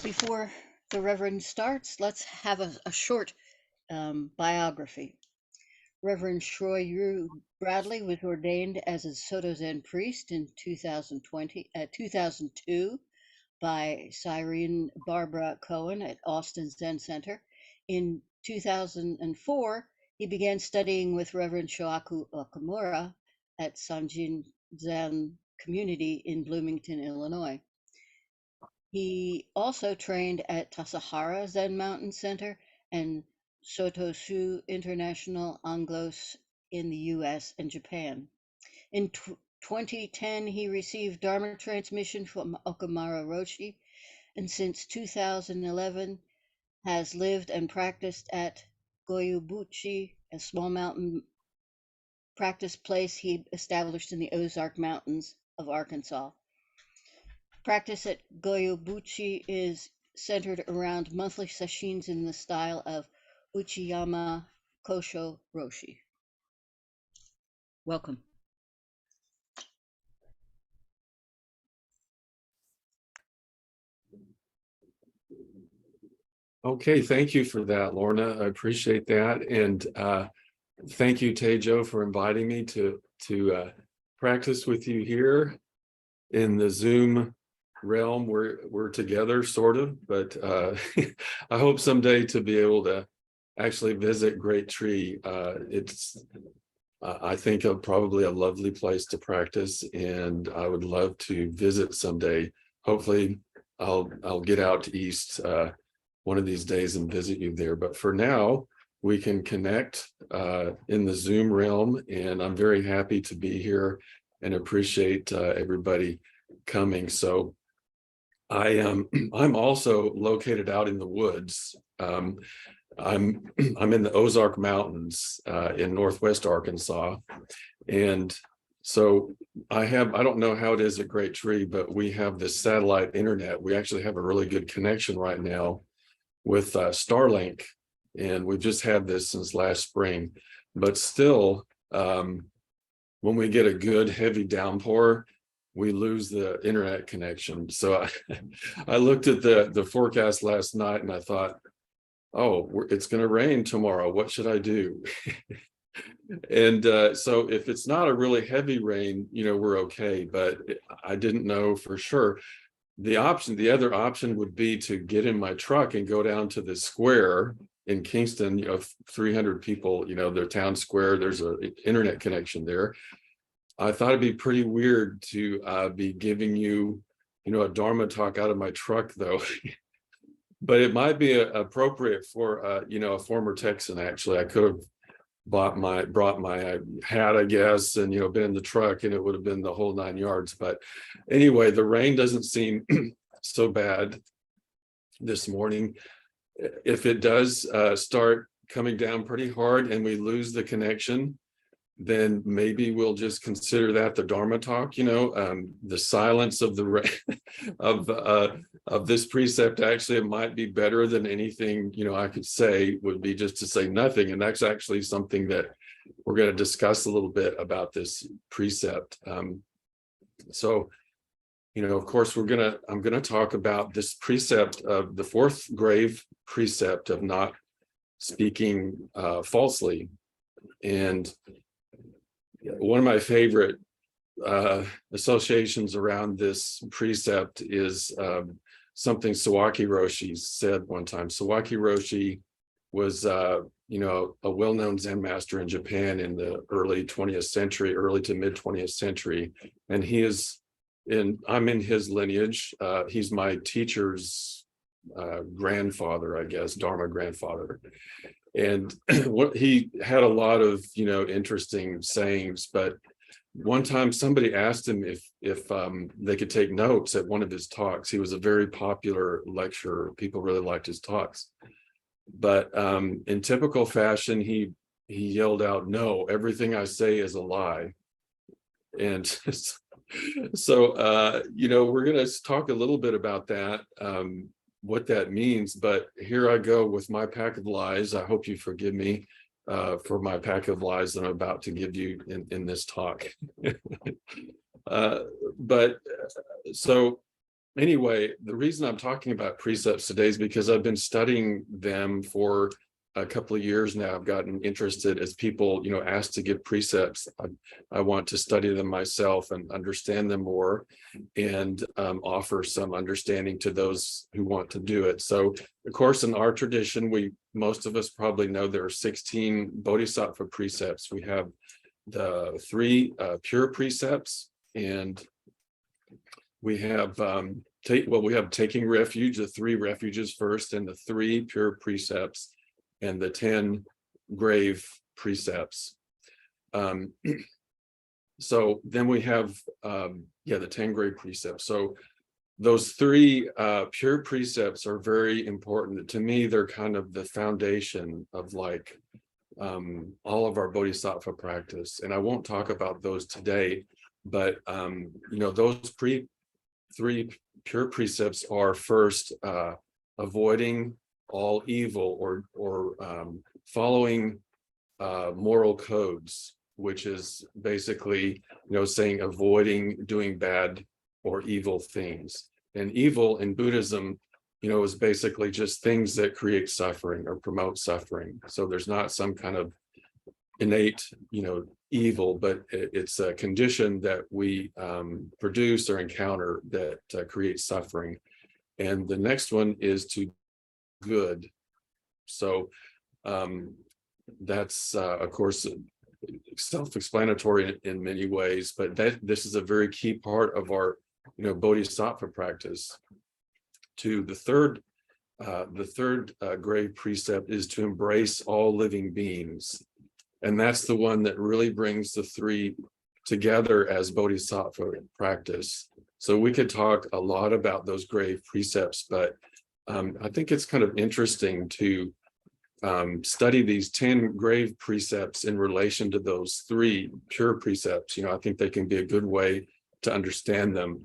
Before the Reverend starts, let's have a short biography. Reverend Shoryu Bradley was ordained as a Soto Zen priest in 2002 by Seirin Barbara Kohn at Austin Zen Center. In 2004, he began studying with Reverend Shohaku Okumura at Sanshin Zen Community in Bloomington, Illinois. He also trained at Tassajara Zen Mountain Center and Sotoshu International Angos in the US and Japan. In 2010, he received Dharma transmission from Okumura Roshi, and since 2011 has lived and practiced at Gyobutsuji, a small mountain practice place he established in the Ozark Mountains of Arkansas. Practice at Gyobutsuji is centered around monthly sashins in the style of Uchiyama Kosho Roshi. Welcome. Okay, thank you for that, Lorna. I appreciate that. And thank you, Tejo, for inviting me to practice with you here in the Zoom realm. We're together, sort of, but I hope someday to be able to actually visit Great Tree. It's, I think, probably a lovely place to practice, and I would love to visit someday. Hopefully, I'll get out to East one of these days and visit you there. But for now, we can connect in the Zoom realm, and I'm very happy to be here and appreciate everybody coming. So I'm also located out in the woods. I'm in the Ozark Mountains in Northwest Arkansas, and so I don't know how it is at Great Tree, but we have this satellite internet. We actually have a really good connection right now with Starlink, and we've just had this since last spring. But still, when we get a good heavy downpour, we lose the internet connection. So I looked at the forecast last night and I thought, oh, it's going to rain tomorrow. What should I do? And so if it's not a really heavy rain, we're okay. But I didn't know for sure. The other option would be to get in my truck and go down to the square in Kingston, 300 people, their town square. There's an internet connection there. I thought it'd be pretty weird to be giving you, a Dharma talk out of my truck, though. But it might be appropriate for, a former Texan. Actually, I could have brought my hat, I guess, and been in the truck, and it would have been the whole 9 yards. But anyway, the rain doesn't seem so bad this morning. If it does start coming down pretty hard and we lose the connection, then maybe we'll just consider that the Dharma talk. The silence of the of this precept, actually, it might be better than anything I could say. Would be just to say nothing, and that's actually something that we're going to discuss a little bit about this precept. So, of course, I'm gonna talk about this precept of the fourth grave precept of not speaking falsely. And one of my favorite associations around this precept is something Sawaki Roshi said one time. Sawaki Roshi was, a well-known Zen master in Japan in the early to mid 20th century. And I'm in his lineage. He's my teacher's grandfather, I guess, Dharma grandfather. And he had a lot of, interesting sayings, but one time somebody asked him if they could take notes at one of his talks. He was a very popular lecturer. People really liked his talks. But in typical fashion, he yelled out, "No, everything I say is a lie." And so, we're going to talk a little bit about that. What that means, but here I go with my pack of lies. I hope you forgive me for my pack of lies that I'm about to give you in this talk. So anyway, the reason I'm talking about precepts today is because I've been studying them for a couple of years now. I've gotten interested as people, ask to give precepts. I want to study them myself and understand them more, and offer some understanding to those who want to do it. So, of course, in our tradition, most of us probably know there are 16 bodhisattva precepts. We have the 3 pure precepts, and we have we have taking refuge, the 3 refuges first, and the 3 pure precepts, and the 10 grave precepts. So then we have the 10 grave precepts. So those 3 pure precepts are very important to me. They're kind of the foundation of all of our bodhisattva practice, and I won't talk about those today, but those 3 pure precepts are first avoiding all evil, or following moral codes, which is basically saying avoiding doing bad or evil things. And evil in Buddhism is basically just things that create suffering or promote suffering. So there's not some kind of innate evil, but it's a condition that we produce or encounter that creates suffering. And the next one is to good. So that's of course self-explanatory in many ways, but this is a very key part of our bodhisattva practice. The third grave precept is to embrace all living beings, and that's the one that really brings the 3 together as bodhisattva practice. So we could talk a lot about those grave precepts, but I think it's kind of interesting to study these 10 grave precepts in relation to those 3 pure precepts. I think they can be a good way to understand them.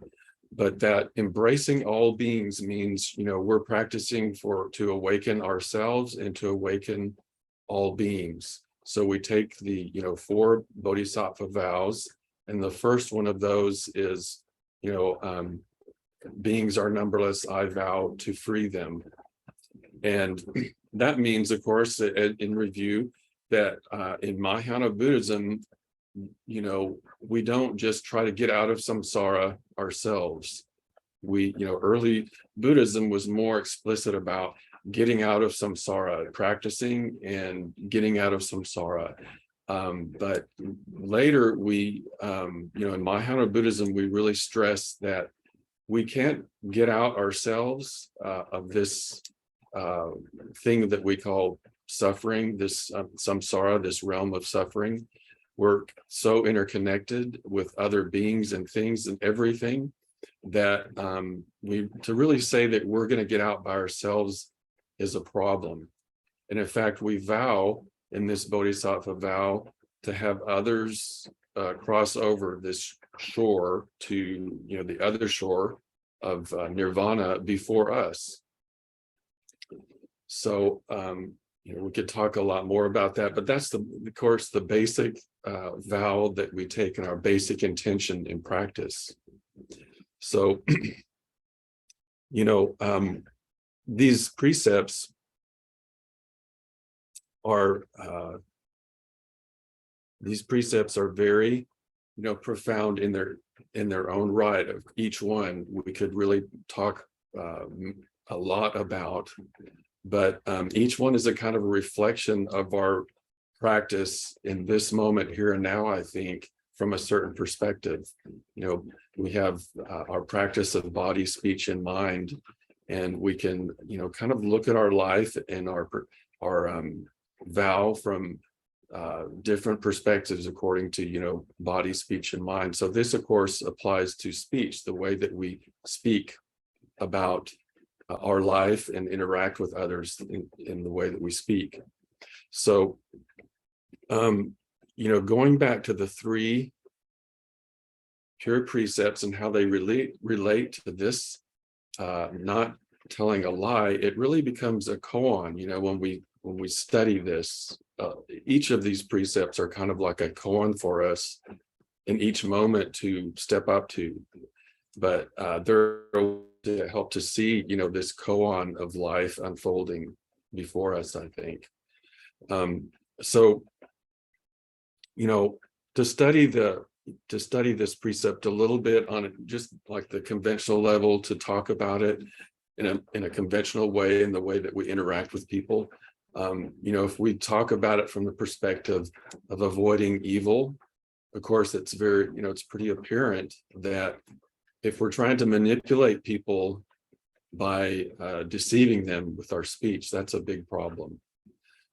But that embracing all beings means, we're practicing to awaken ourselves and to awaken all beings. So we take the, 4 bodhisattva vows, and the first one of those is, beings are numberless, I vow to free them. And that means, of course, in review, that in Mahayana Buddhism, we don't just try to get out of samsara ourselves. Early Buddhism was more explicit about getting out of samsara, practicing and getting out of samsara. But later in Mahayana Buddhism, we really stress that we can't get out ourselves of this thing that we call suffering, this samsara, this realm of suffering. We're so interconnected with other beings and things and everything that to really say that we're going to get out by ourselves is a problem. And in fact, we vow in this bodhisattva vow to have others cross over this shore to the other shore of nirvana before us. So we could talk a lot more about that, but that's of course the basic vow that we take in our basic intention in practice. So these precepts are very profound in their own right. Of each one we could really talk a lot about, but each one is a kind of a reflection of our practice in this moment here and now. I think from a certain perspective, we have our practice of body, speech, and mind, and we can kind of look at our life and our vow from different perspectives according to body, speech, and mind. So this of course applies to speech, the way that we speak about our life and interact with others in the way that we speak. So going back to the 3 pure precepts and how they relate to this not telling a lie, it really becomes a koan. When we study this, each of these precepts are kind of like a koan for us in each moment to step up to. but they're to help to see, this koan of life unfolding before us, I think. So, to study this precept a little bit on just like the conventional level, to talk about it in a conventional way, in the way that we interact with people. If we talk about it from the perspective of avoiding evil, of course, it's very, it's pretty apparent that if we're trying to manipulate people by deceiving them with our speech, that's a big problem.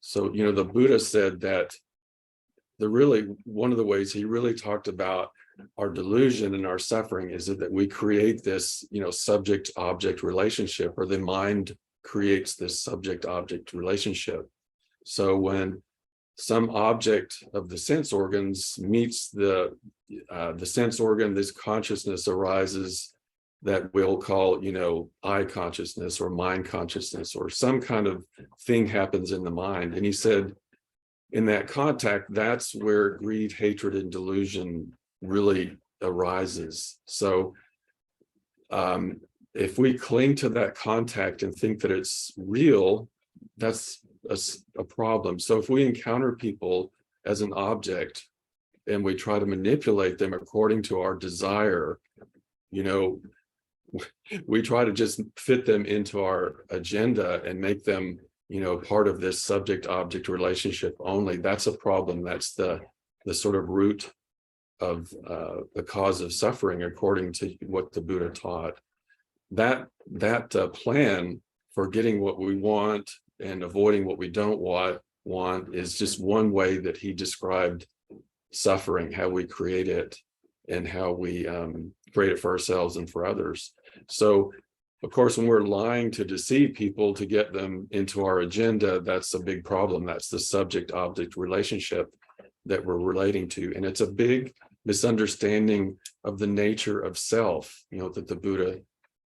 So, the Buddha said that one of the ways he really talked about our delusion and our suffering is that we create this, subject-object relationship, or the mind creates this subject-object relationship. So when some object of the sense organs meets the sense organ, this consciousness arises that we'll call, I consciousness or mind consciousness, or some kind of thing happens in the mind. And he said, in that contact, that's where greed, hatred, and delusion really arises. So if we cling to that contact and think that it's real, that's a problem. So if we encounter people as an object and we try to manipulate them according to our desire, we try to just fit them into our agenda and make them, part of this subject-object relationship only. That's a problem. That's the sort of root of the cause of suffering, according to what the Buddha taught. That plan for getting what we want and avoiding what we don't want is just one way that he described suffering, how we create it, and how we create it for ourselves and for others. So, of course, when we're lying to deceive people to get them into our agenda, that's a big problem. That's the subject-object relationship that we're relating to. And it's a big misunderstanding of the nature of self, that the Buddha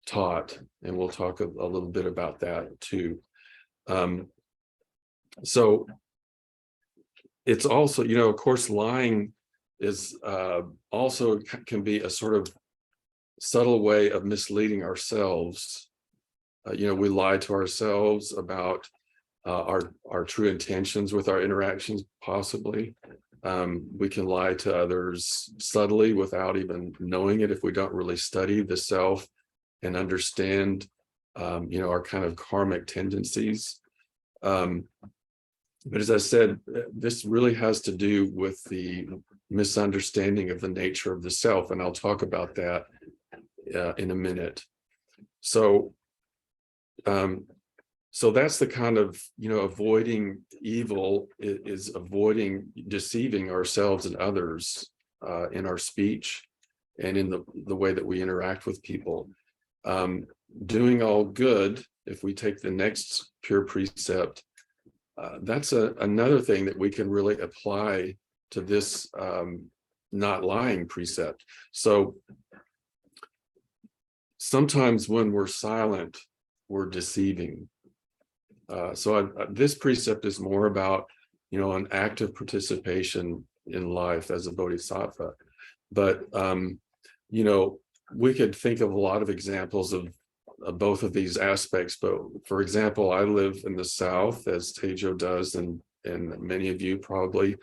taught. And we'll talk a little bit about that too. So it's also, of course, lying is also can be a sort of subtle way of misleading ourselves. We lie to ourselves about our true intentions with our interactions, possibly. We can lie to others subtly without even knowing it if we don't really study the self and understand, our kind of karmic tendencies. But as I said, this really has to do with the misunderstanding of the nature of the self, and I'll talk about that in a minute. So that's the kind of, avoiding evil is avoiding deceiving ourselves and others in our speech and in the way that we interact with people. Doing all good, if we take the next pure precept, that's another thing that we can really apply to this not lying precept. So sometimes when we're silent, we're deceiving. This precept is more about, an active participation in life as a bodhisattva. But, we could think of a lot of examples of both of these aspects. But for example, I live in the South, as Taejo does, and many of you probably.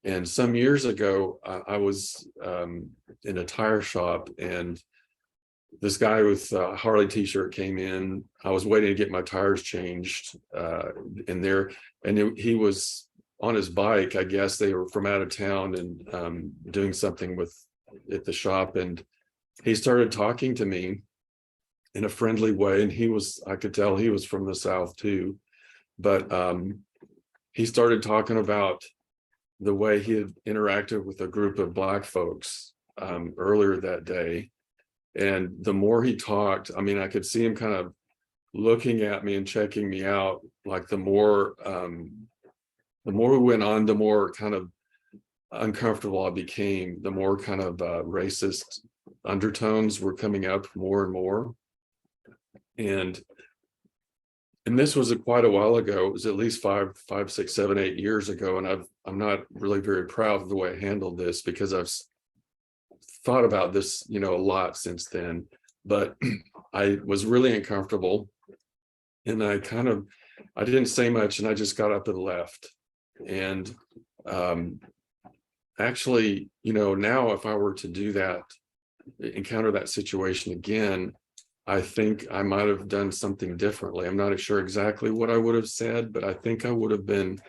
And some years ago, I was in a tire shop, and this guy with a Harley t-shirt came in. I was waiting to get my tires changed he was on his bike. I guess they were from out of town and doing something at the shop. And he started talking to me in a friendly way. And I could tell he was from the South too. But he started talking about the way he had interacted with a group of Black folks earlier that day. And the more he talked, I could see him kind of looking at me and checking me out. Like the more we went on, the more kind of uncomfortable I became, the more kind of racist undertones were coming up more and more. And this was quite a while ago. It was at least 5, 6, 7, 8 years ago. And I'm not really very proud of the way I handled this, because I've thought about this, a lot since then, but I was really uncomfortable, and I didn't say much, and I just got up and left. And actually, now if I were to do that, encounter that situation again, I think I might have done something differently. I'm not sure exactly what I would have said, but I think I would have been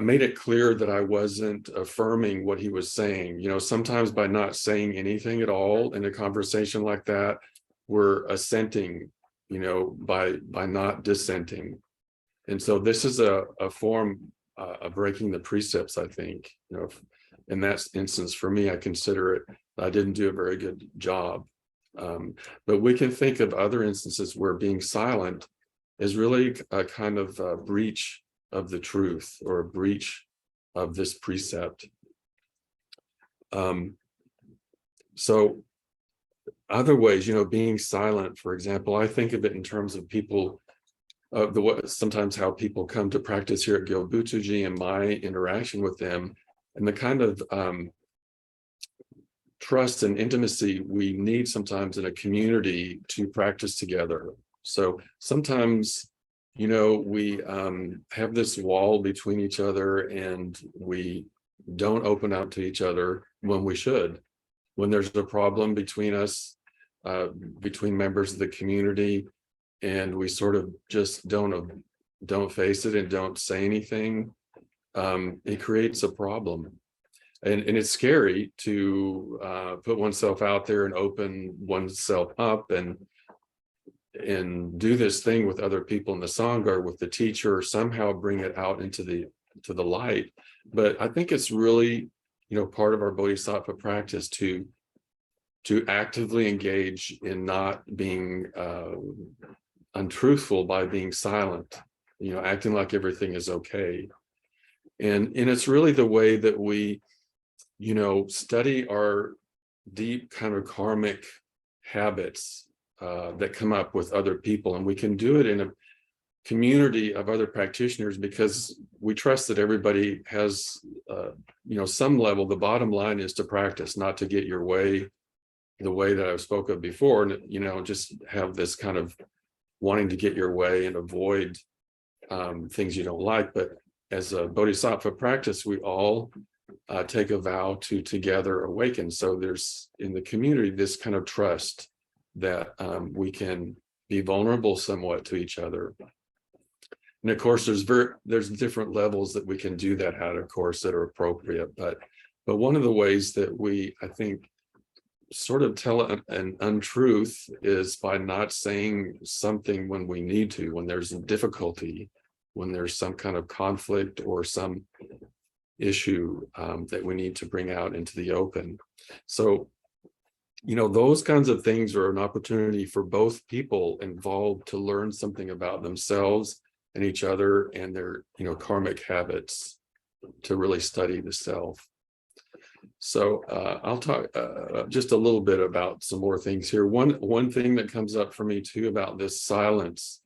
made it clear that I wasn't affirming what he was saying. Sometimes by not saying anything at all in a conversation like that, we're assenting, by not dissenting. And so this is a form of breaking the precepts, I think. In that instance, for me, I consider it, I didn't do a very good job. But we can think of other instances where being silent is really a kind of a breach of the truth, or a breach of this precept. So other ways, being silent, for example, I think of it in terms of people, sometimes how people come to practice here at Gyobutsuji and my interaction with them, and the kind of trust and intimacy we need sometimes in a community to practice together. So sometimes, we have this wall between each other, and we don't open up to each other when we should. When there's a problem between us, between members of the community, and we sort of just don't face it and don't say anything, it creates a problem. And it's scary to put oneself out there and open oneself up and do this thing with other people in the Sangha, or with the teacher, or somehow bring it out into the light. But I think it's really, part of our bodhisattva practice to actively engage in not being untruthful by being silent, acting like everything is okay. And it's really the way that we, study our deep kind of karmic habits that come up with other people. And we can do it in a community of other practitioners, because we trust that everybody has, some level. The bottom line is to practice, not to get your way, the way that I spoke of before, and, just have this kind of wanting to get your way and avoid things you don't like. But as a bodhisattva practice, we all take a vow to together awaken. So there's in the community this kind of trust that we can be vulnerable somewhat to each other. And of course, there's different levels that we can do that at, of course, that are appropriate. But one of the ways that we, I think, sort of tell an untruth is by not saying something when we need to, when there's a difficulty, when there's some kind of conflict or some issue that we need to bring out into the open. So, those kinds of things are an opportunity for both people involved to learn something about themselves and each other and their, karmic habits, to really study the self. So I'll talk just a little bit about some more things here. One thing that comes up for me too about this silence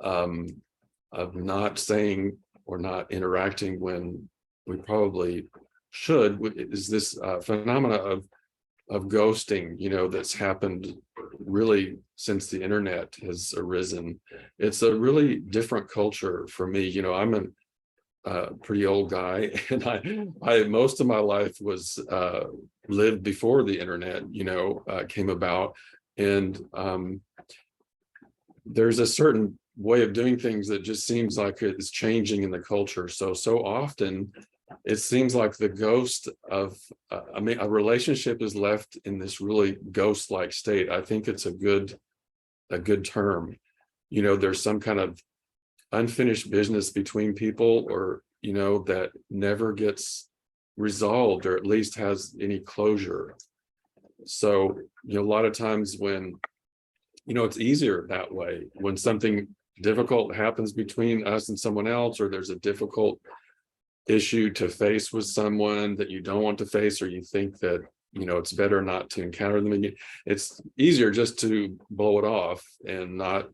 of not saying or not interacting when we probably should is this phenomena of ghosting, that's happened really since the internet has arisen. It's a really different culture for me. I'm a pretty old guy, and I most of my life was lived before the internet, came about, and there's a certain way of doing things that just seems like it's changing in the culture. So often it seems like the ghost of, a relationship is left in this really ghost-like state. I think it's a good term. There's some kind of unfinished business between people, or, that never gets resolved, or at least has any closure. So, a lot of times when, it's easier that way, when something difficult happens between us and someone else, or there's a difficult issue to face with someone that you don't want to face, or you think that, it's better not to encounter them again. It's easier just to blow it off and not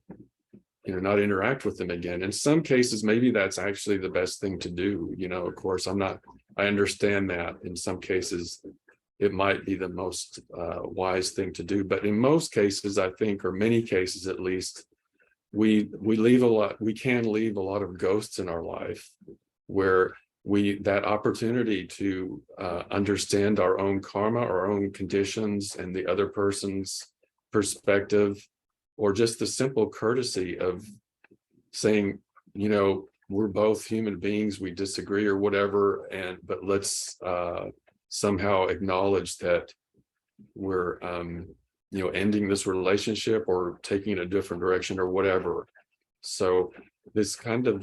interact with them again. In some cases, maybe that's actually the best thing to do. Of course, I understand that in some cases it might be the most wise thing to do. But in most cases, I think, or many cases at least, we can leave a lot of ghosts in our life, where that opportunity to understand our own karma, our own conditions, and the other person's perspective, or just the simple courtesy of saying, we're both human beings, we disagree or whatever, but let's somehow acknowledge that we're ending this relationship or taking a different direction or whatever. So this kind of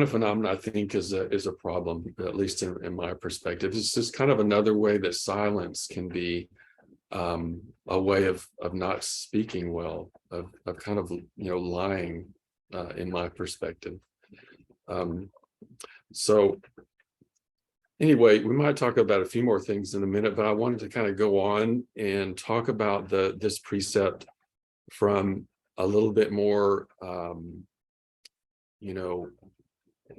phenomenon, I think, is a problem, at least in my perspective. It's just kind of another way that silence can be a way of not speaking well, of kind of lying, in my perspective. So anyway, we might talk about a few more things in a minute, but I wanted to kind of go on and talk about this precept from a little bit more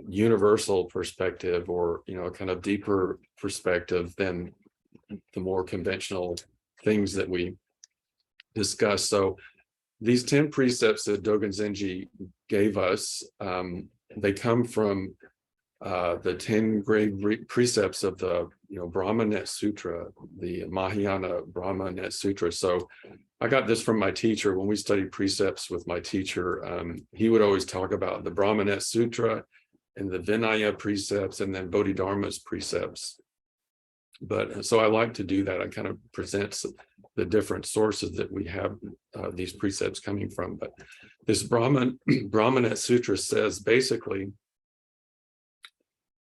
universal perspective, or kind of deeper perspective than the more conventional things that we discuss. So these 10 precepts that Dogen Zenji gave us, they come from the 10 great precepts of the Brahma Net Sutra, the Mahayana Brahma Net Sutra. So I got this from my teacher. When we studied precepts with my teacher, he would always talk about the Brahma Net Sutra and the Vinaya precepts, and then Bodhidharma's precepts. But so I like to do that. I kind of present the different sources that we have these precepts coming from. But this Brahmanet Sutra says, basically,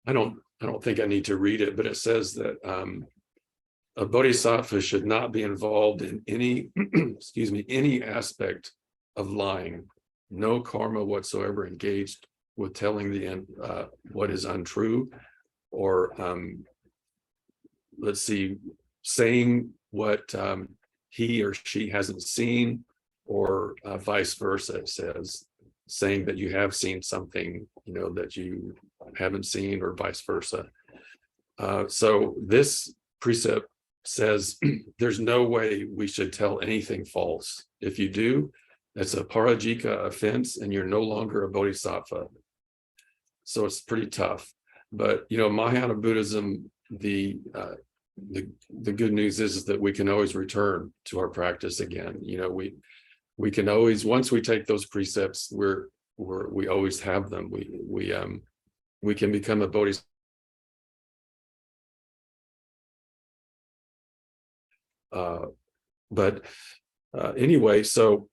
I don't think I need to read it, but it says that a bodhisattva should not be involved in any any aspect of lying, no karma whatsoever engaged with telling the end what is untrue, or saying what he or she hasn't seen, or vice versa. It says, saying that you have seen something, that you haven't seen, or vice versa. So this precept says there's no way we should tell anything false. If you do, that's a parajika offense, and you're no longer a bodhisattva. So it's pretty tough. But Mahayana Buddhism, the good news is that we can always return to our practice again. We can always, once we take those precepts, we always have them. We can become a bodhisattva. But anyway, so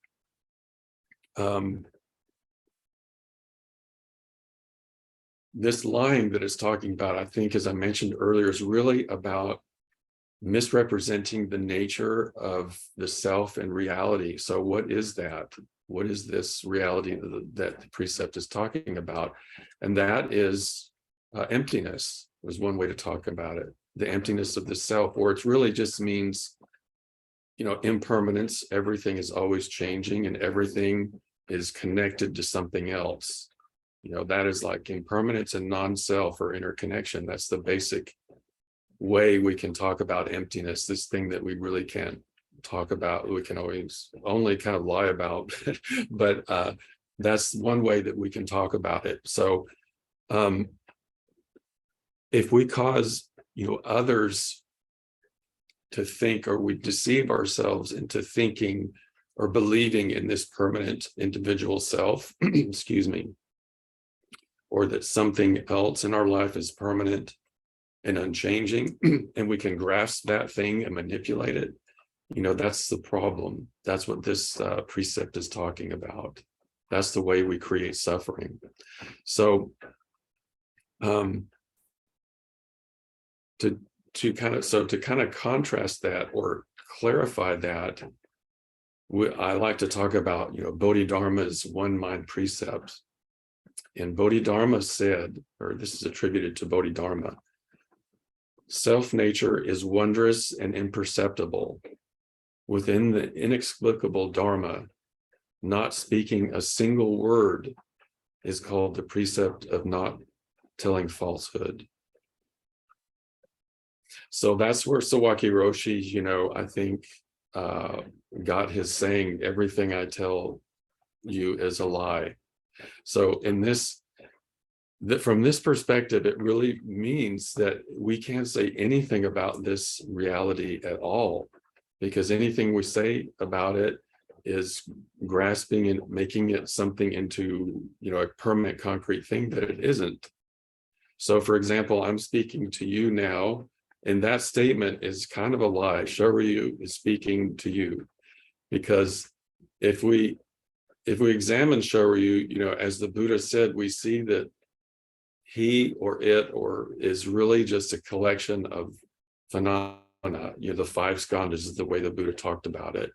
this lying that it's talking about, I think, as I mentioned earlier, is really about misrepresenting the nature of the self and reality. So what is that? What is this reality that the precept is talking about? And that is emptiness, is one way to talk about it. The emptiness of the self, or it really just means, impermanence. Everything is always changing, and everything is connected to something else. That is like impermanence and non-self, or interconnection. That's the basic way we can talk about emptiness, this thing that we really can't talk about. We can always only kind of lie about, but that's one way that we can talk about it. So if we cause others to think, or we deceive ourselves into thinking or believing in this permanent individual self, excuse me, or that something else in our life is permanent and unchanging, and we can grasp that thing and manipulate it, that's the problem. That's what this precept is talking about. That's the way we create suffering. So to kind of contrast that, or clarify that, I like to talk about Bodhidharma's one mind precept. And Bodhidharma said, or this is attributed to Bodhidharma, self-nature is wondrous and imperceptible. Within the inexplicable dharma, not speaking a single word is called the precept of not telling falsehood. So that's where Sawaki Roshi, I think got his saying, everything I tell you is a lie. So from this perspective, it really means that we can't say anything about this reality at all, because anything we say about it is grasping and making it something into, a permanent concrete thing that it isn't. So for example, I'm speaking to you now, and that statement is kind of a lie. Shoryu is speaking to you, because if we examine Shoryu, as the Buddha said, we see that he or it or is really just a collection of phenomena. The five skandhas is the way the Buddha talked about it.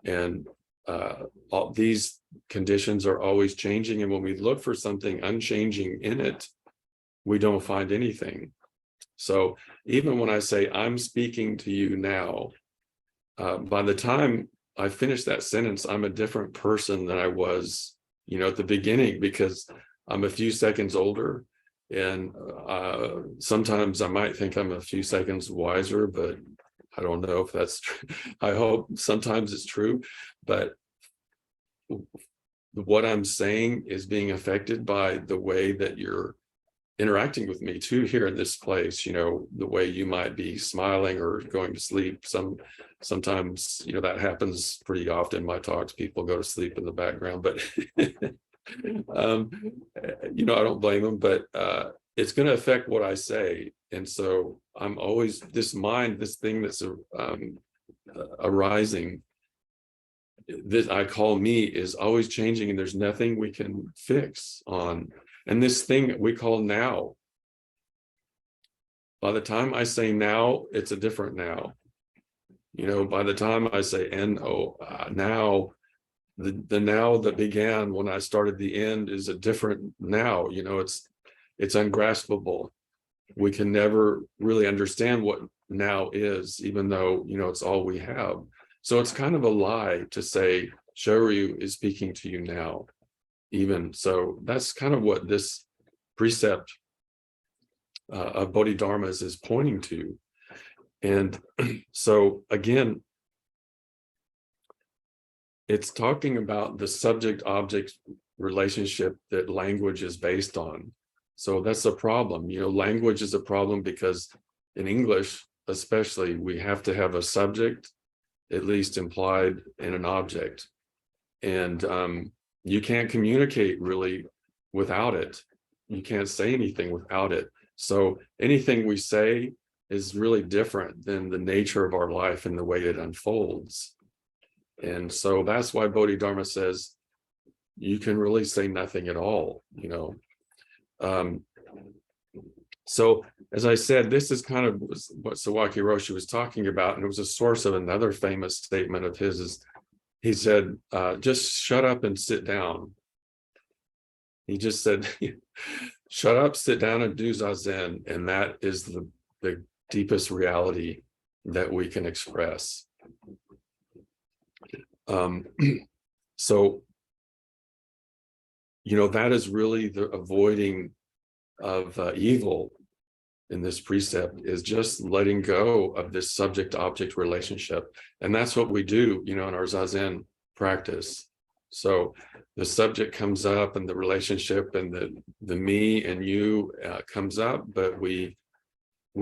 And all these conditions are always changing. And when we look for something unchanging in it, we don't find anything. So even when I say, I'm speaking to you now, by the time I finish that sentence, I'm a different person than I was, at the beginning, because I'm a few seconds older. And sometimes I might think I'm a few seconds wiser, but I don't know if that's true. I hope sometimes it's true, but what I'm saying is being affected by the way that you're interacting with me too here in this place, the way you might be smiling or going to sleep. Sometimes, that happens pretty often in my talks. People go to sleep in the background, but I don't blame them, but it's going to affect what I say. And so I'm always, this thing that's arising, this I call me, is always changing, and there's nothing we can fix on. And this thing we call now, by the time I say now, it's a different now. By the time I say N-O, now, the now that began when I started the end is a different now. It's ungraspable. We can never really understand what now is, even though, it's all we have. So it's kind of a lie to say Shoryu is speaking to you now. Even so, that's kind of what this precept of Bodhidharmas is pointing to. And so again, it's talking about the subject-object relationship that language is based on. So that's a problem. Language is a problem because in English, especially, we have to have a subject, at least implied, and an object. And you can't communicate really without it. You can't say anything without it. So anything we say is really different than the nature of our life and the way it unfolds. And so that's why Bodhidharma says you can really say nothing at all, So as I said, this is kind of what Sawaki Roshi was talking about, and it was a source of another famous statement of his. Is he said, just shut up and sit down. He just said, shut up, sit down, and do zazen. And that is the deepest reality that we can express. So, that is really the avoiding of evil in this precept, is just letting go of this subject-object relationship. And that's what we do, in our zazen practice. So the subject comes up, and the relationship and the me and you comes up, but we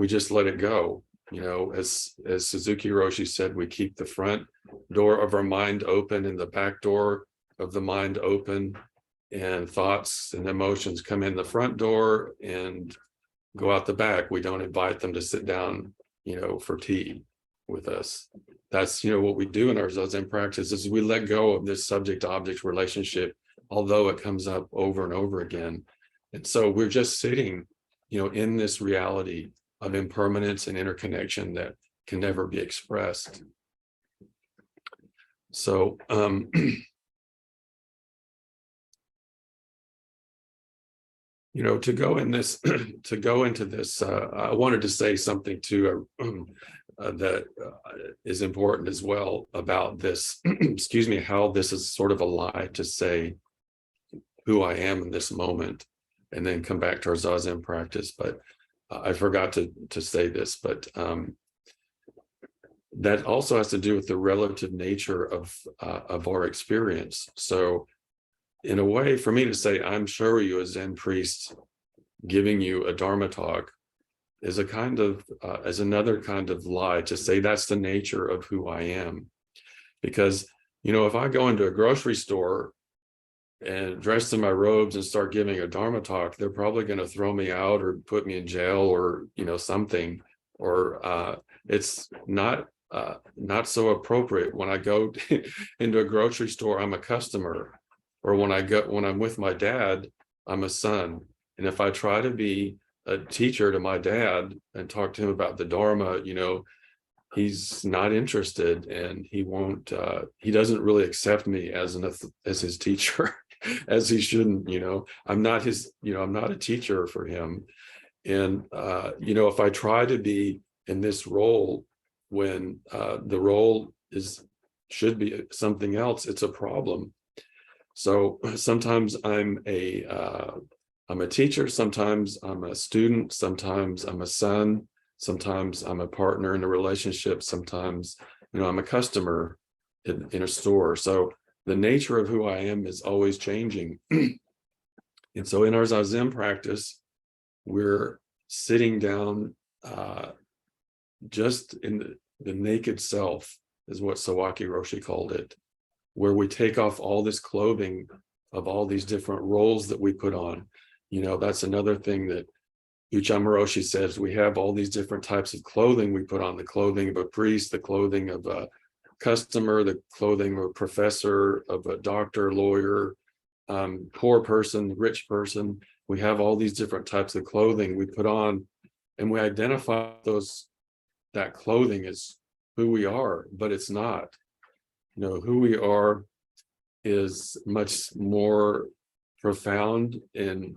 just let it go. As Suzuki Roshi said, we keep the front door of our mind open and the back door of the mind open, and thoughts and emotions come in the front door and go out the back. We don't invite them to sit down, for tea with us. That's, what we do in our Zazen practice, is we let go of this subject-object relationship, although it comes up over and over again. And so we're just sitting, in this reality of impermanence and interconnection that can never be expressed. So, to go into this, I wanted to say something too that is important as well about this. Excuse me, how this is sort of a lie to say who I am in this moment, and then come back to our Zazen practice. But I forgot to say this, but that also has to do with the relative nature of our experience. So in a way, for me to say, I'm Shoryu, a Zen priest, giving you a Dharma talk is a kind of, as another kind of lie to say that's the nature of who I am. Because, you know, if I go into a grocery store and dressed in my robes and start giving a Dharma talk, they're probably going to throw me out or put me in jail or, you know, something, or it's not so appropriate. When I go into a grocery store, I'm a customer, or when I'm with my dad, I'm a son. And if I try to be a teacher to my dad and talk to him about the Dharma, you know, he's not interested, and he won't, he doesn't really accept me as his teacher, as he shouldn't, you know. I'm not his, you know, I'm not a teacher for him. And, you know, if I try to be in this role when the role should be something else, it's a problem. So sometimes I'm a teacher, sometimes I'm a student, sometimes I'm a son, sometimes I'm a partner in a relationship, sometimes, you know, I'm a customer in a store. So the nature of who I am is always changing. And so in our Zazen practice, we're sitting down just in the naked self, is what Sawaki Roshi called it, where we take off all this clothing of all these different roles that we put on. You know, that's another thing that Okumura Roshi says. We have all these different types of clothing. We put on the clothing of a priest, the clothing of a customer, the clothing of a professor, of a doctor, lawyer, poor person, rich person. We have all these different types of clothing we put on, and we identify that clothing as who we are, but it's not. You know, who we are is much more profound and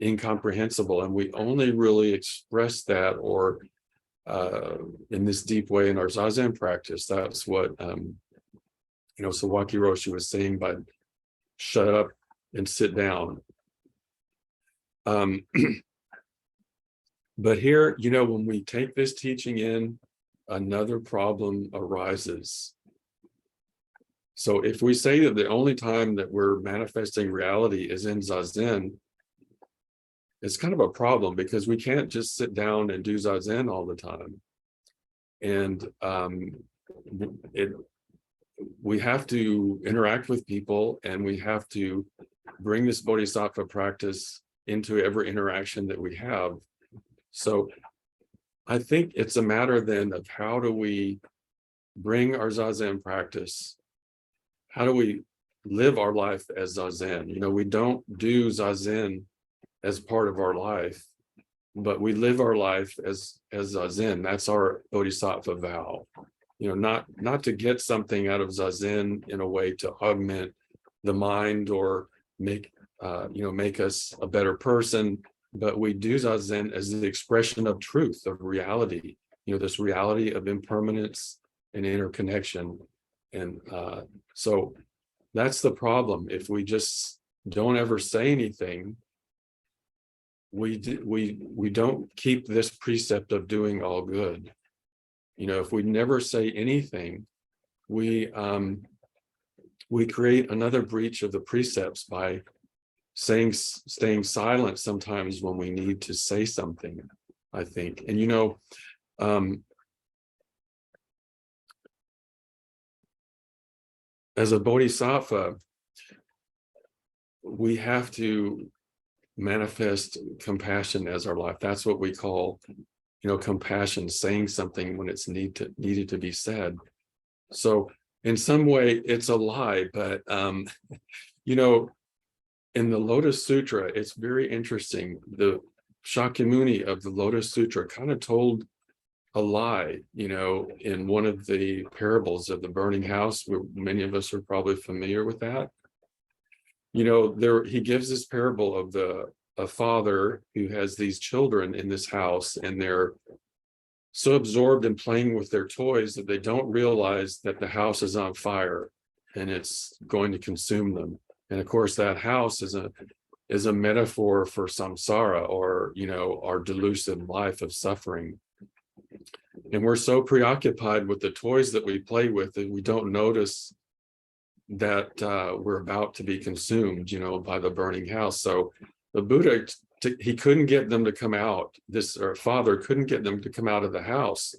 incomprehensible, and we only really express that, or in this deep way, in our Zazen practice. That's what you know, Sawaki Roshi was saying by shut up and sit down. But here, you know, when we take this teaching in, another problem arises. So if we say that the only time that we're manifesting reality is in Zazen, it's kind of a problem, because we can't just sit down and do Zazen all the time. And we have to interact with people, and we have to bring this bodhisattva practice into every interaction that we have. So I think it's a matter then of how do we bring our Zazen practice, how do we live our life as Zazen? You know, we don't do Zazen as part of our life, but we live our life as Zazen. That's our bodhisattva vow. You know, not to get something out of Zazen in a way to augment the mind or make us a better person, but we do Zazen as the expression of truth, of reality. You know, this reality of impermanence and interconnection. And so that's the problem. If we just don't ever say anything, we don't keep this precept of doing all good. You know, if we never say anything, we create another breach of the precepts by staying silent sometimes when we need to say something, I think. And you know, as a bodhisattva, we have to manifest compassion as our life. That's what we call, you know, compassion, saying something when it's needed to be said. So in some way it's a lie, but you know, in the Lotus Sutra, it's very interesting. The Shakyamuni of the Lotus Sutra kind of told a lie, you know, in one of the parables of the burning house, where many of us are probably familiar with that. You know, he gives this parable of a father who has these children in this house, and they're so absorbed in playing with their toys that they don't realize that the house is on fire and it's going to consume them. And of course, that house is is a metaphor for samsara, or, our delusive life of suffering. And we're so preoccupied with the toys that we play with that we don't notice that we're about to be consumed, by the burning house. So the Buddha, he couldn't get them to come out. This father couldn't get them to come out of the house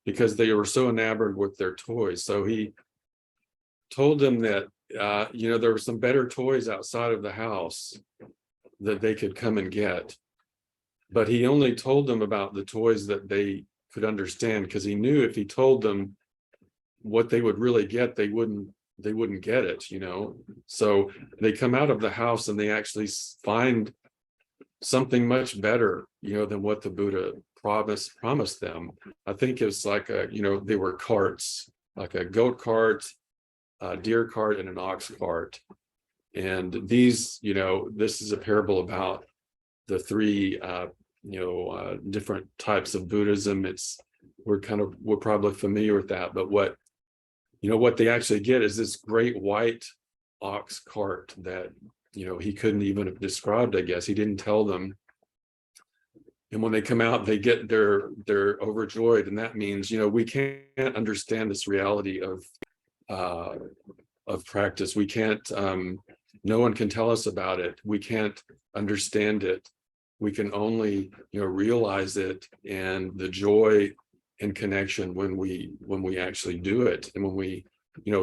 because they were so enamored with their toys. So he told them that, there were some better toys outside of the house that they could come and get. But he only told them about the toys that they could understand, because he knew if he told them what they would really get, they wouldn't get it, So they come out of the house and they actually find something much better, than what the Buddha promised them. I think it was like they were carts, like a goat cart, a deer cart, and an ox cart. And these, this is a parable about the three different types of Buddhism. We're probably familiar with that, but what they actually get is this great white ox cart that, he couldn't even have described, I guess. He didn't tell them. And when they come out, they're overjoyed. And that means, we can't understand this reality of practice. We can't, no one can tell us about it. We can't understand it. We can only, realize it, and the joy and connection when we actually do it. And when we,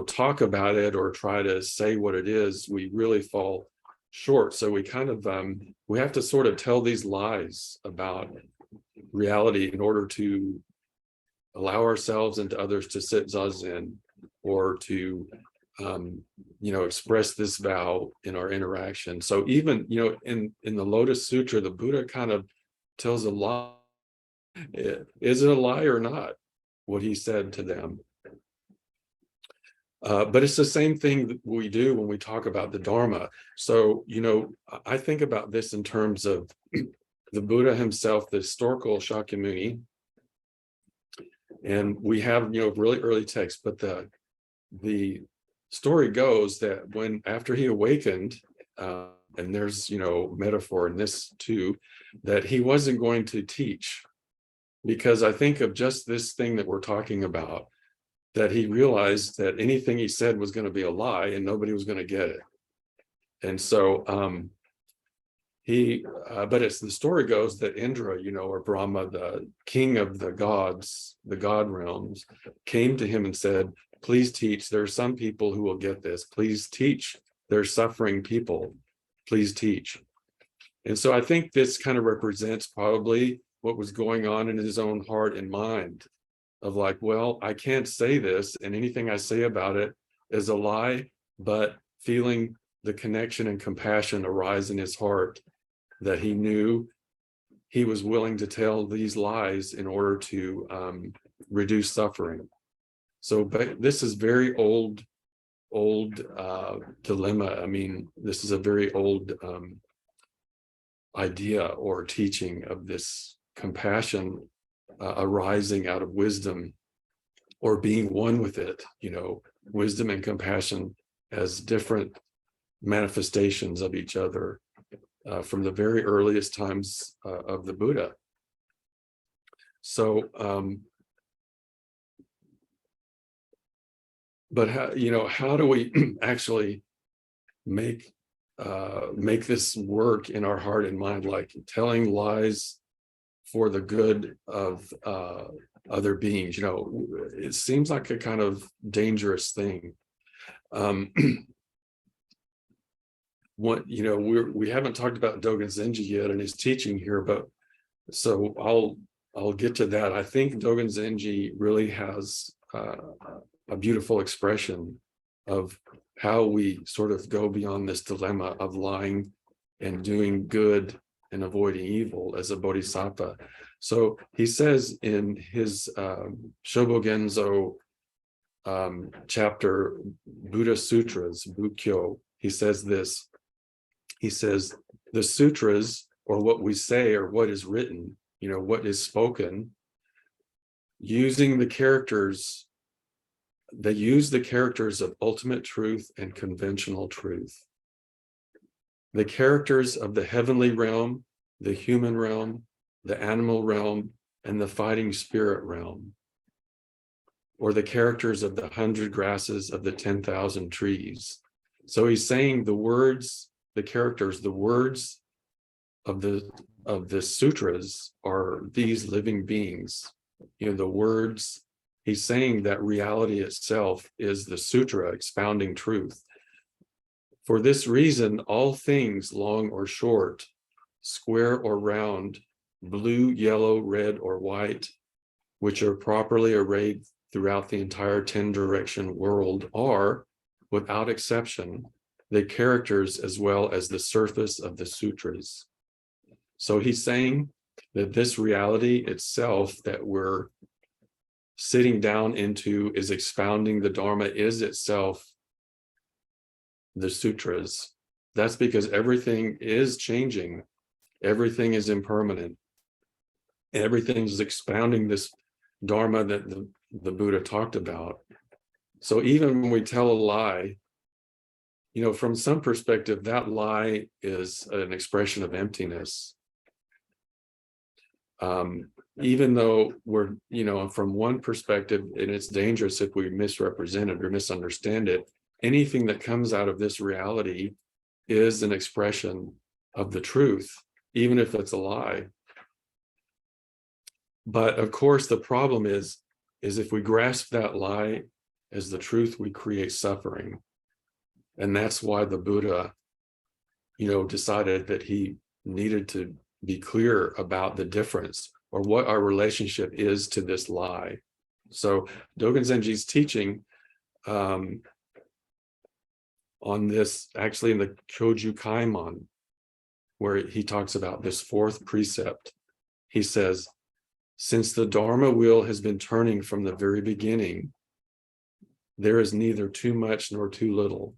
talk about it or try to say what it is, we really fall short. So we we have to sort of tell these lies about reality in order to allow ourselves and to others to sit zazen, or to express this vow in our interaction. So even, in the Lotus Sutra, the Buddha kind of tells a lie. Is it a lie or not, what he said to them? But it's the same thing that we do when we talk about the Dharma. So, I think about this in terms of the Buddha himself, the historical Shakyamuni. And we have, really early texts, but the story goes that after he awakened, and there's, metaphor in this too, that he wasn't going to teach, because I think of just this thing that we're talking about, that he realized that anything he said was going to be a lie and nobody was going to get it. And so but the story goes that Indra, or Brahma, the king of the gods, the god realms, came to him and said, please teach. There are some people who will get this. Please teach. They're suffering people. Please teach. And so I think this kind of represents probably what was going on in his own heart and mind, of like, well, I can't say this, and anything I say about it is a lie, but feeling the connection and compassion arise in his heart, that he knew he was willing to tell these lies in order to reduce suffering. So, but this is very old dilemma. I mean, this is a very old idea or teaching of this compassion arising out of wisdom, or being one with it, wisdom and compassion as different manifestations of each other from the very earliest times of the Buddha. So, but how do we actually make this work in our heart and mind, like telling lies for the good of other beings? It seems like a kind of dangerous thing. We haven't talked about Dogen Zenji yet and his teaching here, but so I'll get to that. I think Dogen Zenji really has a beautiful expression of how we sort of go beyond this dilemma of lying and doing good and avoiding evil as a bodhisattva. So he says in his Shobogenzo chapter, Buddha Sutras, Bukkyo, he says this. He says, the sutras, or what we say, or what is written, what is spoken, using the characters, they use the characters of ultimate truth and conventional truth. the characters of the heavenly realm, the human realm, the animal realm, and the fighting spirit realm, or the characters of the 100 grasses of the 10,000 trees. So he's saying the words, the characters, the words of the sutras are these living beings. The words, he's saying that reality itself is the sutra expounding truth. For this reason, all things, long or short, square or round, blue, yellow, red, or white, which are properly arrayed throughout the entire 10-direction world, are, without exception, the characters as well as the surface of the sutras. So he's saying that this reality itself that we're sitting down into is expounding the Dharma, is itself the sutras. That's because everything is changing. Everything is impermanent. Everything is expounding this Dharma that the Buddha talked about. So even when we tell a lie, from some perspective, that lie is an expression of emptiness. Even though we're, from one perspective, and it's dangerous if we misrepresent it or misunderstand it, anything that comes out of this reality is an expression of the truth, even if it's a lie. But of course, the problem is if we grasp that lie as the truth, we create suffering. And that's why the Buddha, decided that he needed to be clear about the difference or what our relationship is to this lie. So Dogen Zenji's teaching on this, actually in the Kyoju Kaimon, where he talks about this fourth precept, he says, since the Dharma wheel has been turning from the very beginning, there is neither too much nor too little.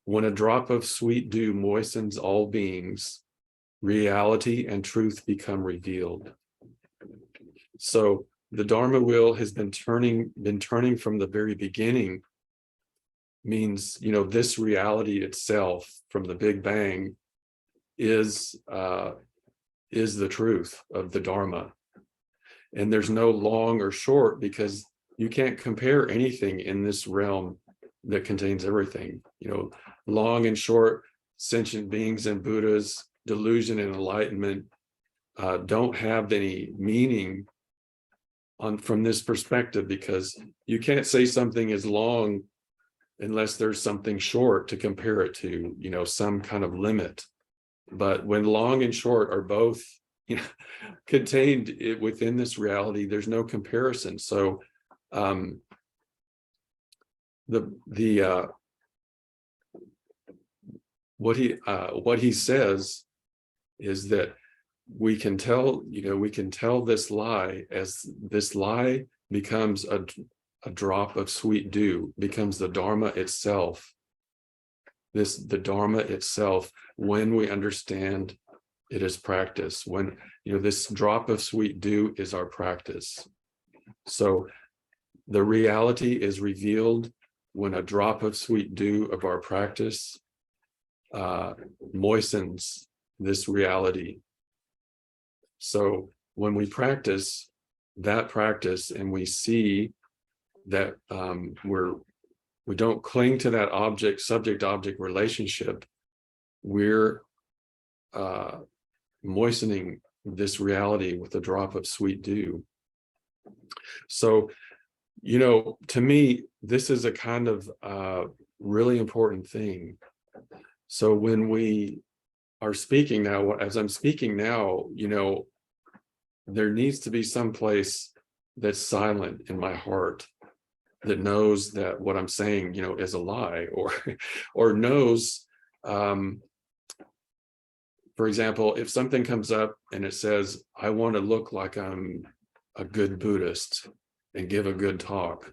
When a drop of sweet dew moistens all beings, reality and truth become revealed. So the Dharma wheel has been turning from the very beginning, means, this reality itself from the Big Bang is the truth of the Dharma. And there's no long or short, because you can't compare anything in this realm that contains everything. Long and short, sentient beings and Buddhas, delusion and enlightenment don't have any meaning from this perspective, because you can't say something is long unless there's something short to compare it to, some kind of limit. But when long and short are both contained within this reality, there's no comparison. So what he says is that we can tell this lie, as this lie becomes a drop of sweet dew, becomes the Dharma itself. The Dharma itself, when we understand it as practice, when this drop of sweet dew is our practice. So the reality is revealed when a drop of sweet dew of our practice moistens this reality. So when we practice that practice and we see that we don't cling to that subject-object relationship, we're moistening this reality with a drop of sweet dew. So, to me, this is a kind of really important thing. So when we are speaking now, as I'm speaking now, there needs to be some place that's silent in my heart that knows that what I'm saying, is a lie, or knows, for example, if something comes up and it says, I want to look like I'm a good Buddhist and give a good talk,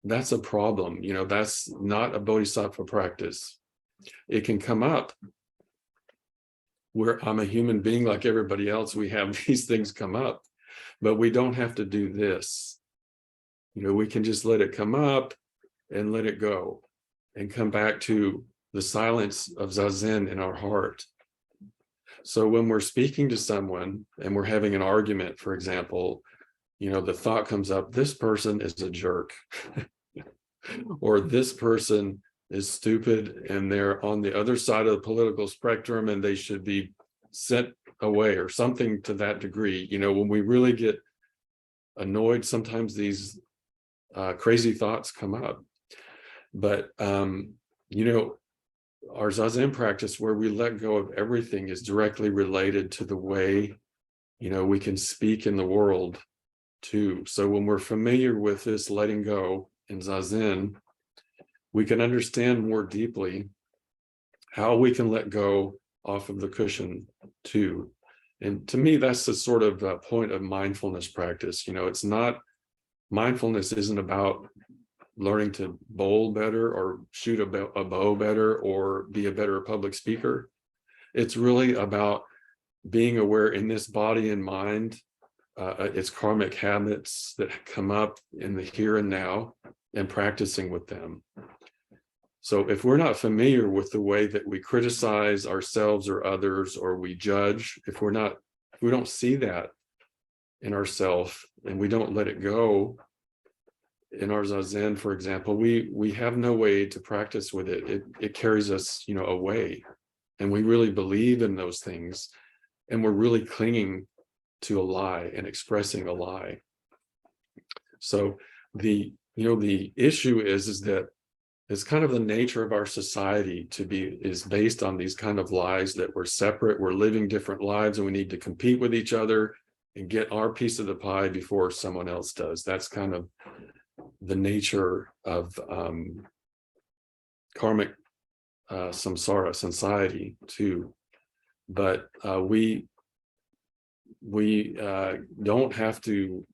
that's a problem. That's not a bodhisattva practice. It can come up where I'm a human being like everybody else. We have these things come up, but we don't have to do this. We can just let it come up and let it go and come back to the silence of Zazen in our heart. So when we're speaking to someone and we're having an argument, for example, the thought comes up, this person is a jerk, or this person is stupid and they're on the other side of the political spectrum and they should be sent away, or something to that degree. When we really get annoyed, sometimes these crazy thoughts come up. But our Zazen practice, where we let go of everything, is directly related to the way we can speak in the world too. So when we're familiar with this letting go in Zazen, we can understand more deeply how we can let go off of the cushion too. And to me, that's the sort of point of mindfulness practice. Mindfulness isn't about learning to bowl better or shoot a bow better or be a better public speaker. It's really about being aware in this body and mind, its karmic habits that come up in the here and now, and practicing with them. So if we're not familiar with the way that we criticize ourselves or others, or we judge, if we don't see that in ourselves and we don't let it go in our Zazen, for example, we have no way to practice with it. It carries us, away, and we really believe in those things, and we're really clinging to a lie and expressing a lie. So the issue is that it's kind of the nature of our society is based on these kind of lies, that we're separate, we're living different lives, and we need to compete with each other and get our piece of the pie before someone else does. That's kind of the nature of karmic samsara, society too. But we don't have to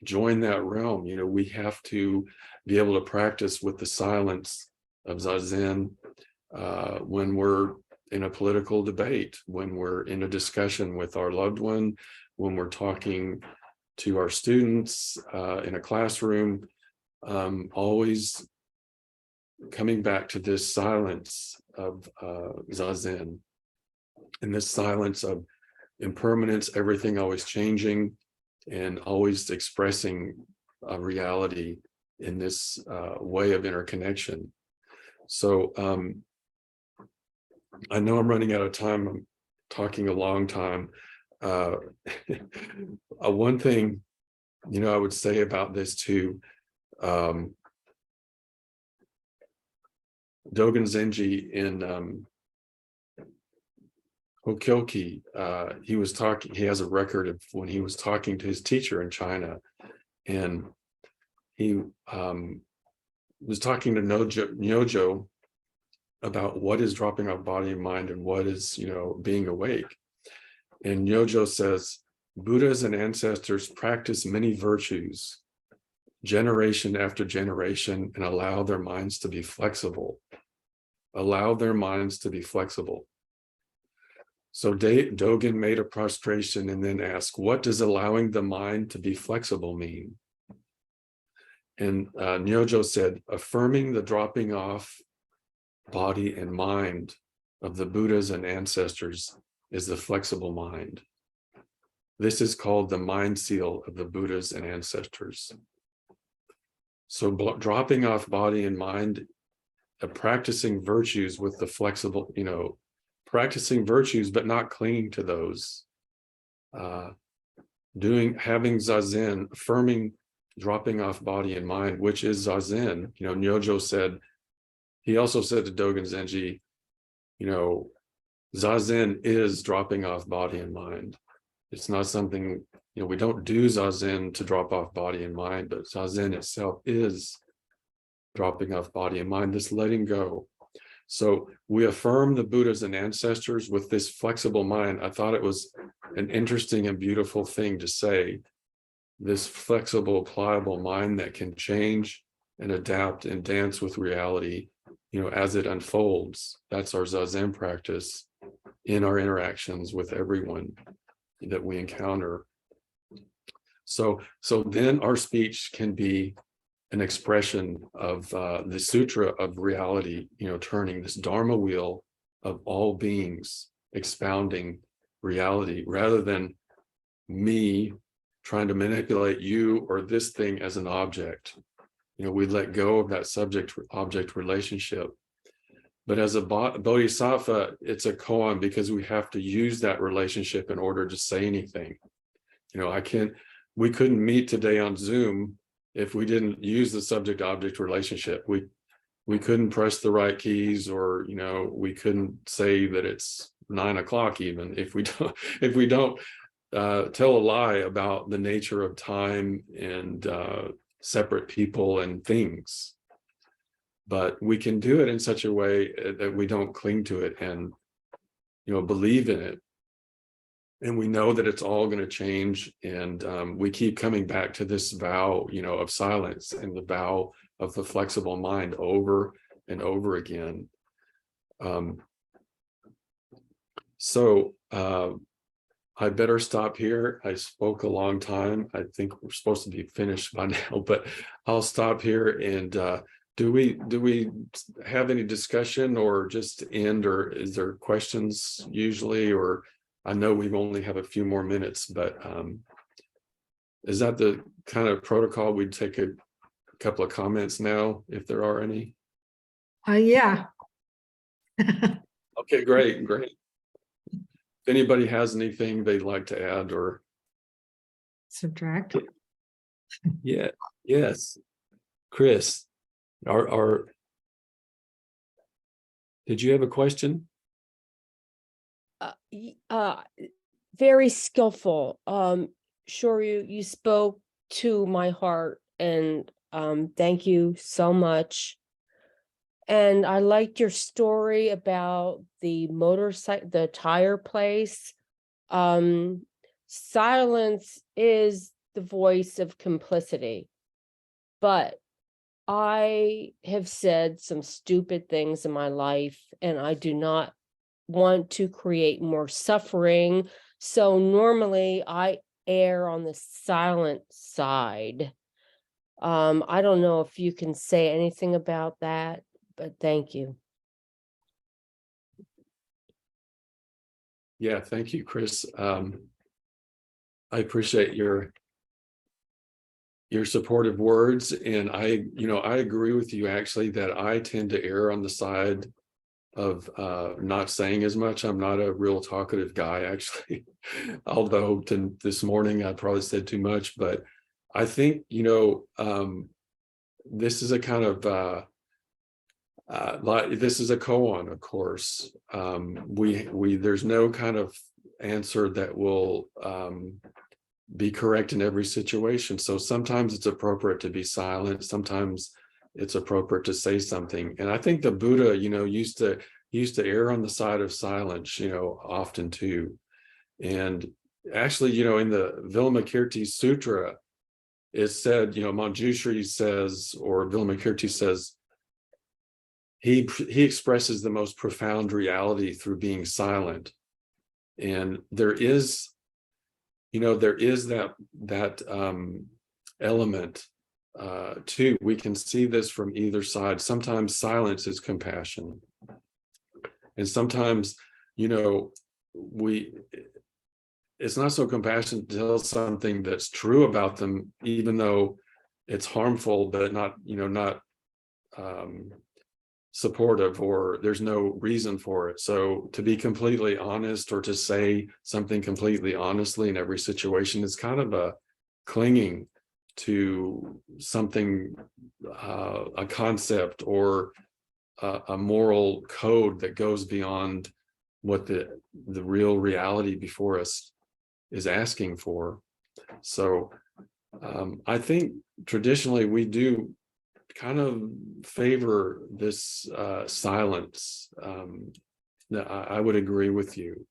join that realm. We have to be able to practice with the silence of Zazen when we're in a political debate, when we're in a discussion with our loved one, when we're talking to our students in a classroom, always coming back to this silence of Zazen, and this silence of impermanence, everything always changing, and always expressing a reality in this way of interconnection. So I know I'm running out of time. I'm talking a long time. One thing, I would say about this too, Dogen Zenji in Hokyoki, he has a record of when he was talking to his teacher in China, and he was talking to Nyojo about what is dropping off body and mind and what is, being awake. And Nyojo says, Buddhas and ancestors practice many virtues, generation after generation, and allow their minds to be flexible. Allow their minds to be flexible. So Dogen made a prostration and then asked, what does allowing the mind to be flexible mean? And Nyojo said, affirming the dropping off body and mind of the Buddhas and ancestors is the flexible mind. This is called the mind seal of the Buddhas and ancestors. So dropping off body and mind, practicing virtues with the flexible, practicing virtues, but not clinging to those. Having Zazen, affirming dropping off body and mind, which is Zazen. Nyojo said, he also said to Dogen Zenji, Zazen is dropping off body and mind. It's not something, we don't do Zazen to drop off body and mind, but Zazen itself is dropping off body and mind, this letting go. So we affirm the Buddhas and ancestors with this flexible mind. I thought it was an interesting and beautiful thing to say, this flexible, pliable mind that can change and adapt and dance with reality, as it unfolds. That's our Zazen practice in our interactions with everyone that we encounter. So then our speech can be an expression of the sutra of reality, turning this dharma wheel of all beings, expounding reality, rather than me trying to manipulate you or this thing as an object. We let go of that subject-object relationship. But as a bodhisattva, it's a koan because we have to use that relationship in order to say anything. We couldn't meet today on Zoom if we didn't use the subject-object relationship. We couldn't press the right keys, or we couldn't say that it's 9 o'clock even if we don't tell a lie about the nature of time and separate people and things. But we can do it in such a way that we don't cling to it and believe in it. And we know that it's all going to change. And we keep coming back to this vow, of silence, and the vow of the flexible mind over and over again. So I better stop here. I spoke a long time. I think we're supposed to be finished by now, but I'll stop here. And do we have any discussion, or just end, or is there questions usually? Or I know we only have a few more minutes, but is that the kind of protocol? We'd take a couple of comments now, if there are any. Yeah. Okay, great. If anybody has anything they'd like to add or Subtract. Yeah, yes. Chris, did you have a question? Very skillful. Shoryu, you spoke to my heart, and thank you so much. And I liked your story about the motorcycle, the tire place. Silence is the voice of complicity, but I have said some stupid things in my life, and I do not want to create more suffering. So normally I err on the silent side. I don't know if you can say anything about that, but thank you. Yeah, thank you, Chris. I appreciate your supportive words, and I agree with you actually that I tend to err on the side of not saying as much. I'm not a real talkative guy, actually, although this morning I probably said too much. But I think this is a kind of this is a koan, of course. There's no kind of answer that will be correct in every situation. So sometimes it's appropriate to be silent. Sometimes it's appropriate to say something. And I think the Buddha, used to err on the side of silence, often too. And actually, in the Vilamakirti Sutra, it said, Manjushri says, or Vilamakirti says, he expresses the most profound reality through being silent. And there is that element too. We can see this from either side. Sometimes silence is compassion, and sometimes it's not so compassionate to tell something that's true about them, even though it's harmful, but not supportive, or there's no reason for it. So to be completely honest, or to say something completely honestly in every situation, is kind of a clinging to something, a concept, or a moral code that goes beyond what the real reality before us is asking for. So I think traditionally we do kind of favor this silence. I would agree with you,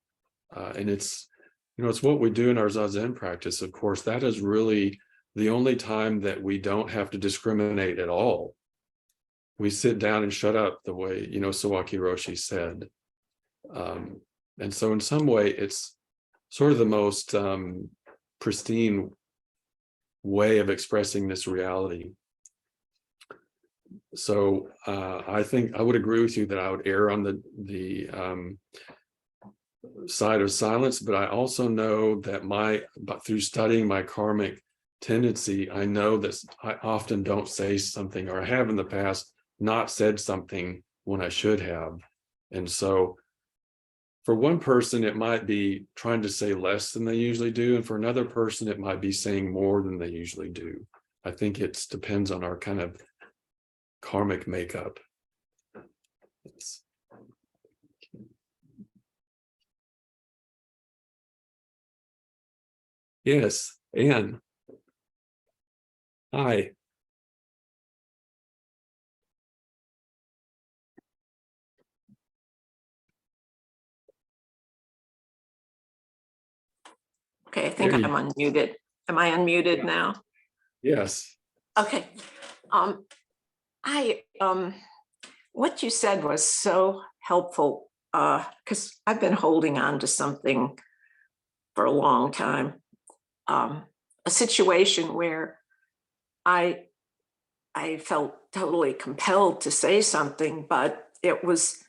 and it's what we do in our Zazen practice. Of course, that is really the only time that we don't have to discriminate at all. We sit down and shut up, the way Sawaki Roshi said, and so in some way it's sort of the most pristine way of expressing this reality. So I think I would agree with you that I would err on the side of silence, but I also know that but through studying my karmic tendency, I know that I often don't say something, or I have in the past not said something when I should have. And so for one person, it might be trying to say less than they usually do. And for another person, it might be saying more than they usually do. I think it depends on our kind of karmic makeup. Yes, Anne. Hi. Okay, I think I'm unmuted. Am I unmuted now? Yes. Okay. What you said was so helpful, because I've been holding on to something for a long time. A situation where I felt totally compelled to say something, but it was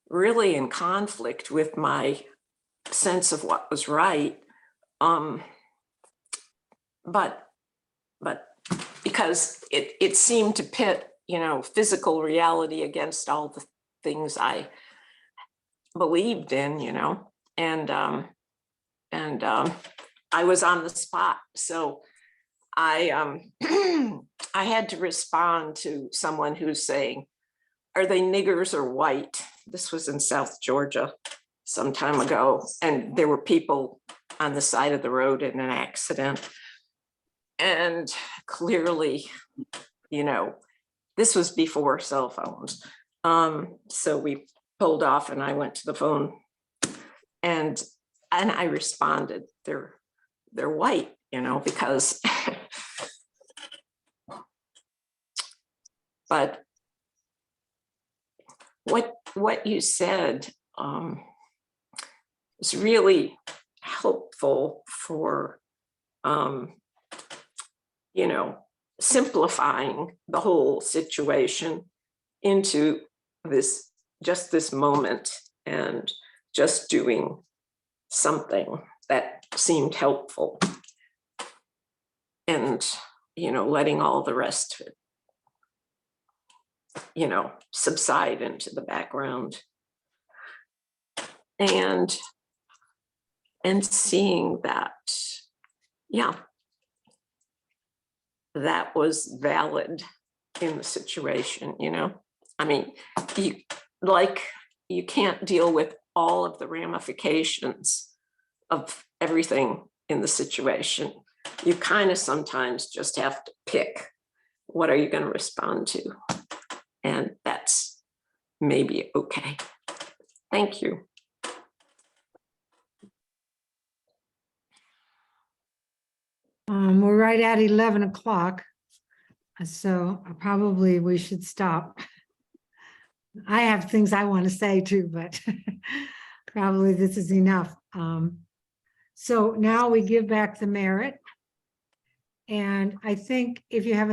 really in conflict with my sense of what was right. But because it seemed to pit, physical reality against all the things I believed in, and I was on the spot. So I I had to respond to someone who's saying, are they niggers or white? This was in South Georgia some time ago, and there were people on the side of the road in an accident. And clearly, this was before cell phones. So we pulled off and I went to the phone and I responded, they're white, because but what you said was really helpful for simplifying the whole situation into just this moment and just doing something that seemed helpful and, letting all the rest of it, subside into the background and seeing that, yeah, that was valid in the situation, I mean, you can't deal with all of the ramifications of everything in the situation. You kind of sometimes just have to pick, what are you going to respond to? And that's maybe okay. Thank you. We're right at 11 o'clock. So probably we should stop. I have things I want to say too, but probably this is enough. So now we give back the merit. And I think if you haven't